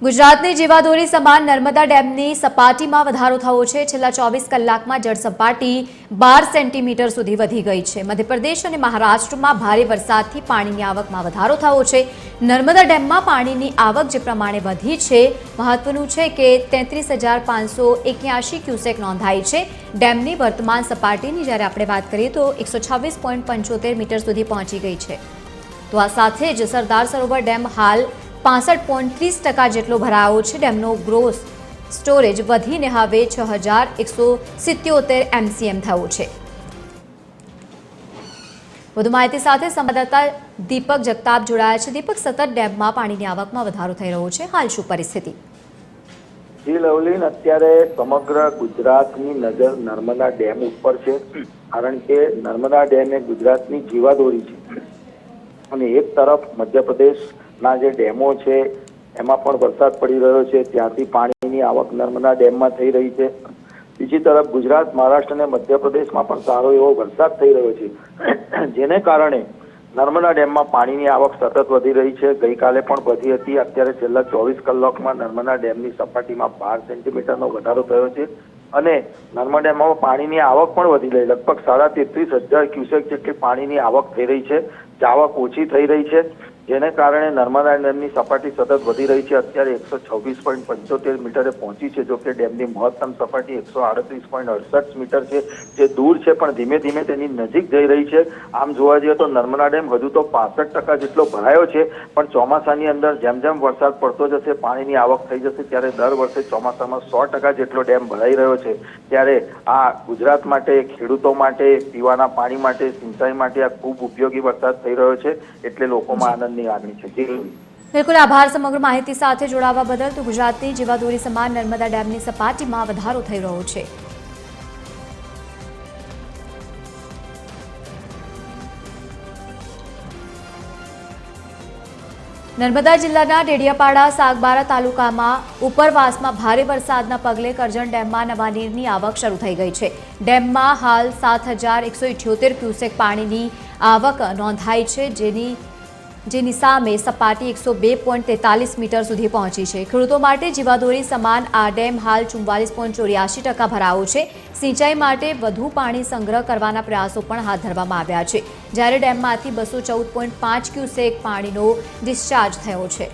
ગુજરાતની જીવાદોરી સમાન નર્મદા ડેમની સપાટીમાં વધારો થયો છે। છેલ્લા 24 કલાકમાં જળ સપાટી 12 સેન્ટીમીટર સુધી વધી ગઈ છે। મધ્યપ્રદેશ અને મહારાષ્ટ્રમાં ભારે વરસાદથી પાણીની આવકમાં વધારો થયો છે। નર્મદા ડેમમાં પાણીની આવક જે પ્રમાણે વધી છે, મહત્વનું છે કે 33,581 ક્યુસેક નોંધાઈ છે। ડેમની વર્તમાન સપાટીની જ્યારે આપણે વાત કરીએ તો 126.75 મીટર સુધી પહોંચી ગઈ છે। તો આ સાથે જ સરદાર સરોવર ડેમ હાલ 65.30% જેટલો ભરાયો છે। ડેમનો ગ્રોસ સ્ટોરેજ વધીને હવે 6,177 MCM થયો છે। વધુ માહિતી સાથે સંવાદદાતા દીપક જગતાપ જોડાયા છે। દીપક, સતત ડેમમાં પાણીની આવકમાં વધારો થઈ રહ્યો છે, હાલ શું પરિસ્થિતિ? જી લવલીન, અત્યારે સમગ્ર ગુજરાતની નજર નર્મદા ડેમ ઉપર છે, કારણ કે નર્મદા ડેમ એ ગુજરાતની જીવાદોરી છે અને એક તરફ મધ્યપ્રદેશના જે ડેમો છે એમાં પણ વરસાદ પડી રહ્યો છે, ત્યાંથી પાણીની આવક નર્મદા ડેમમાં થઈ રહી છે। બીજી તરફ ગુજરાત, મહારાષ્ટ્ર અને મધ્યપ્રદેશમાં પણ સારો એવો વરસાદ થઈ રહ્યો છે, જેને કારણે નર્મદા ડેમમાં પાણીની આવક સતત વધી રહી છે। ગઈકાલે પણ વધી હતી। અત્યારે છેલ્લા 24 કલાકમાં નર્મદા ડેમની સપાટીમાં 12 સેન્ટીમીટરનો વધારો થયો છે અને નર્મદા ડેમમાં પાણીની આવક પણ વધી રહી, લગભગ 33,500 ક્યુસેક જેટલી પાણીની આવક થઈ રહી છે। આવક ઓછી થઈ રહી છે, જેને કારણે નર્મદા ડેમની સપાટી સતત વધી રહી છે। અત્યારે 126.75 મીટરે પહોંચી છે। જો કે ડેમની મહત્તમ સપાટી 138.68 મીટર છે, જે દૂર છે પણ ધીમે ધીમે તેની નજીક જઈ રહી છે। આમ જોવા જઈએ તો નર્મદા ડેમ હજુ તો 65% જેટલો ભરાયો છે, પણ ચોમાસાની અંદર જેમ જેમ વરસાદ પડતો જશે, પાણીની આવક થઈ જશે, ત્યારે દર વર્ષે ચોમાસામાં 100% જેટલો ડેમ ભરાઈ રહ્યો છે। ત્યારે આ ગુજરાત માટે, ખેડૂતો માટે, પીવાના પાણી માટે, સિંચાઈ માટે આ ખૂબ ઉપયોગી વરસાદ થઈ રહ્યો છે, એટલે લોકોમાં આનંદની લાગણી છે। બિલકુલ, આભાર સમગ્ર માહિતી સાથે જોડાવા બદલ। તો ગુજરાતની જીવાદોરી સમાન નર્મદા ડેમની સપાટીમાં વધારો થઈ રહ્યો છે। નર્મદા જિલ્લાના ડેડિયાપાડા સાગબારા તાલુકામાં ઉપરવાસમાં ભારે વરસાદના પગલે કરજણ ડેમમાં નવા નીરની આવક શરૂ થઈ ગઈ છે। ડેમમાં હાલ 7,178 ક્યુસેક પાણીની આવક નોંધાઈ છે, જેની સામે સપાટી 102.43 મીટર સુધી પહોંચી છે। ખેડૂતો માટે જીવાદોરી સમાન આ ડેમ હાલ 44.84% ભરાયો છે। સિંચાઈ માટે વધુ પાણી સંગ્રહ કરવાના પ્રયાસો પણ હાથ ધરવામાં આવ્યા છે, જ્યારે ડેમમાંથી 214.5 ક્યુસેક પાણીનો ડિસ્ચાર્જ થયો છે।